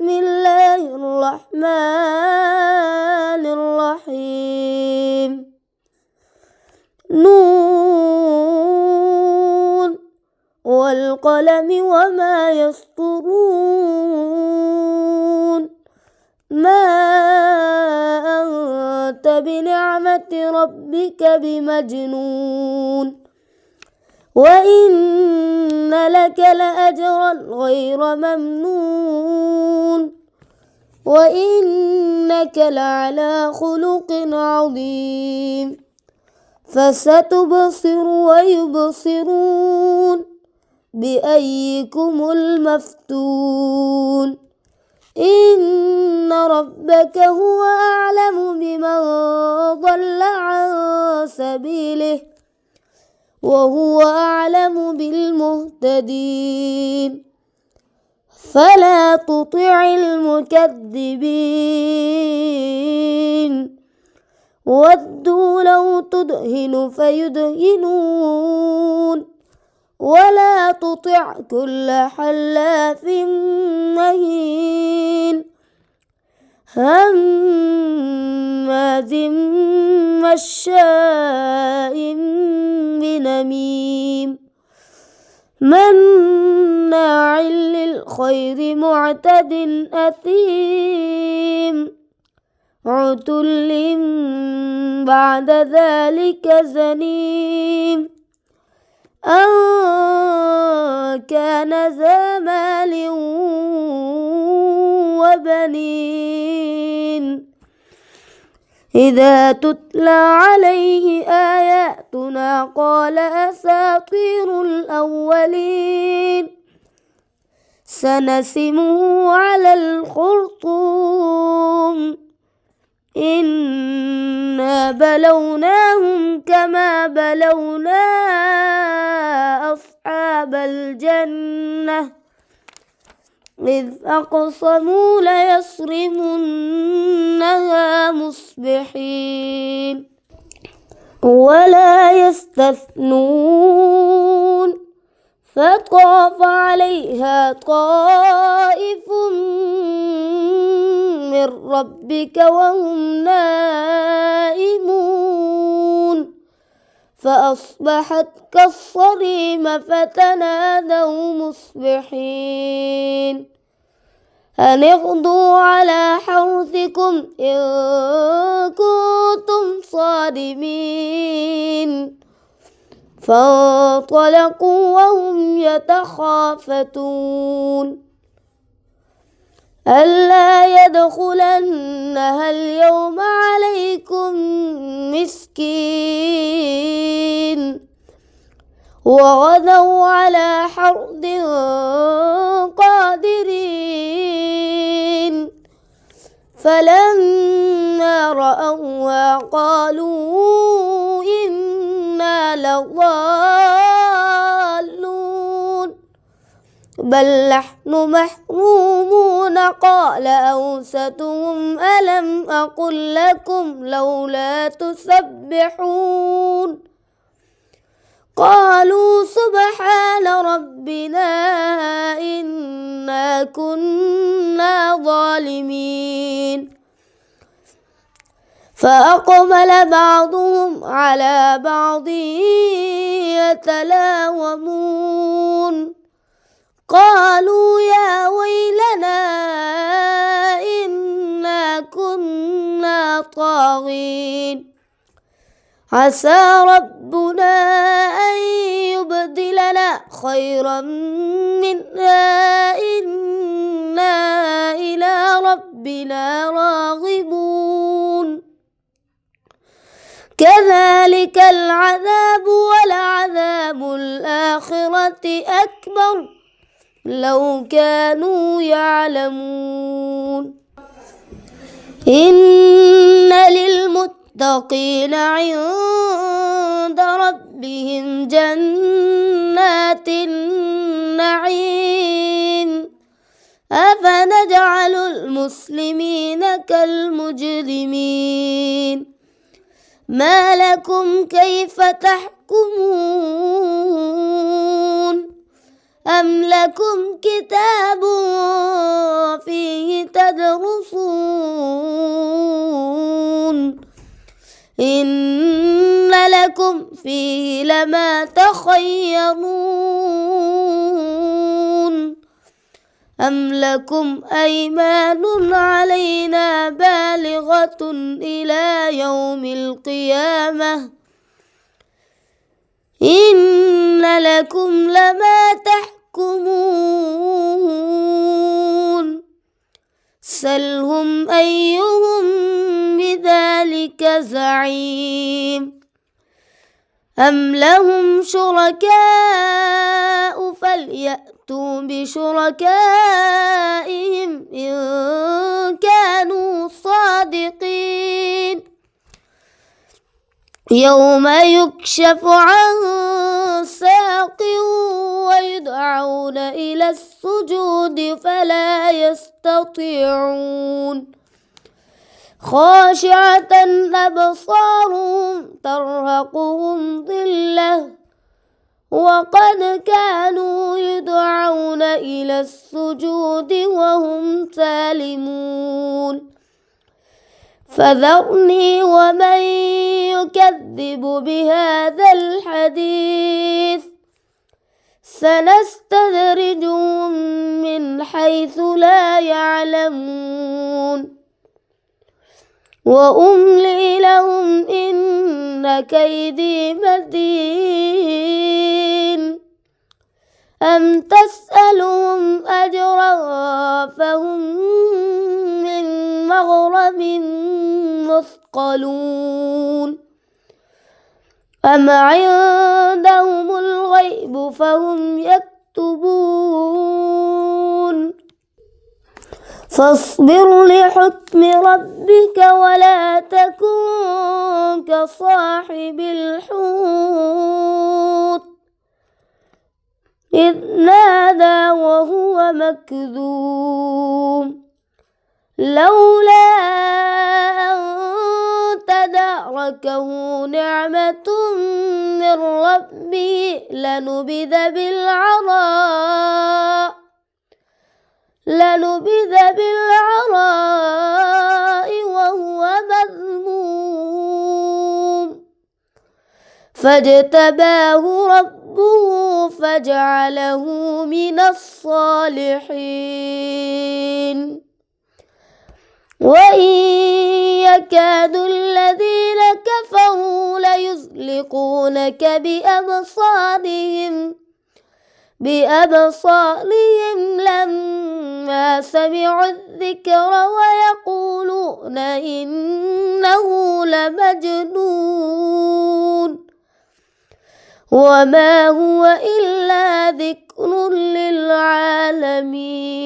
بسم الله الرحمن الرحيم نون والقلم وما يسطرون ما أنت بنعمة ربك بمجنون وإن لك لأجرا غير ممنون وإنك لعلى خلق عظيم فستبصر ويبصرون بأيكم المفتون إن ربك هو أعلم بمن ضل عن سبيله وهو أعلم بالمهتدين فلا تطع المكذبين ودوا لو تدهن فيدهنون ولا تطع كل حلاف مهين هماز مشاء بنميم مناع للخير معتد أثيم عتل بعد ذلك زنيم أن كان ذا مال وبنين إذا تتلى عليه آياتنا قال أساطير الأولين سنسمه على الخرطوم إنا بلوناهم كما بلونا أصحاب الجنة إذ أقسموا ليصرمنها مصبحين ولا يستثنون فطاف عليها طائف من ربك وهم نائمون فأصبحت كالصريم فتنادوا مصبحين أن اغدوا على حرثكم إن كنتم صارمين فانطلقوا وهم يتخافتون ألا يدخلنها اليوم عليكم مسكين وغدوا على حرد قادرين فلما رأوها قالوا إنا لضالون بل نحن محرومون قال أوسطهم ألم أقل لكم لولا تسبحون قالوا سبحان ربنا إنا كنا ظالمين فأقبل بعضهم على بعض يتلاومون قالوا يا ويلنا إنا كنا طاغين عسى ربنا أن يبدلنا خيرا منها إنا إلى ربنا راغبون كذلك العذاب ولعذاب الآخرة أكبر لو كانوا يعلمون إن للمتقين عند ربهم جنات النعيم أفنجعل المسلمين كالمجرمين ما لكم كيف تحكمون أم لكم كتاب فيه تدرسون إن لكم فيه لما تخيرون أم لكم أيمان علينا بالغة إلى يوم القيامة إن لكم لما تحكمون سلهم أيهم بذلك زعيم أم لهم شركاء فليأتوا بشركائهم إن كانوا صادقين يوم يكشف عن ساق ويدعون إلى السجود فلا يستطيعون خاشعة أبصارهم ترهقهم ذلة وقد كانوا يدعون إلى السجود وهم سالمون فذرني ومن يكذب بهذا الحديث سنستدرجهم من حيث لا يعلمون وأملي لهم إن كيدي متين أم تسألهم أجرا فهم من مغرم مثقلون أم عندهم الغيب فهم يكتبون فاصبر لحكم ربك ولا تكن كصاحب الحوت إذ نادى وهو مكذوم لولا أن تداركه نعمة من ربه لنبذ بالعراء وهو مذموم فاجتباه ربه فجعله من الصالحين وإن يكاد الذين كفروا ليزلقونك بأبصارهم لما سمعوا الذكر ويقولون إنه لمجنون وما هو إلا ذكر للعالمين.